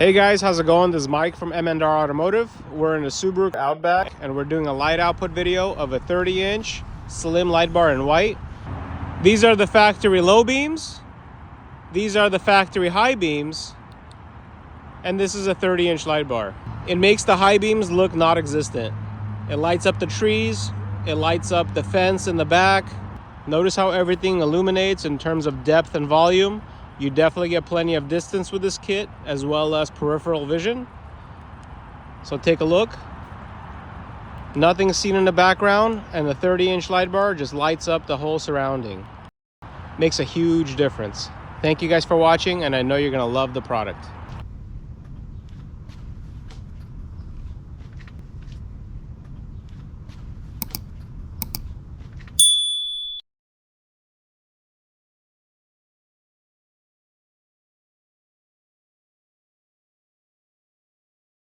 Hey guys, how's it going? This is Mike from M&R Automotive. We're in a Subaru Outback and we're doing a light output video of a 30-inch slim light bar in white. These are the factory low beams. These are the factory high beams. And this is a 30-inch light bar. It makes the high beams look not existent. It lights up the trees. It lights up the fence in the back. Notice how everything illuminates in terms of depth and volume. You definitely get plenty of distance with this kit, as well as peripheral vision. So take a look. Nothing's seen in the background, and the 30-inch light bar just lights up the whole surrounding. Makes a huge difference. Thank you guys for watching, and I know you're gonna love the product.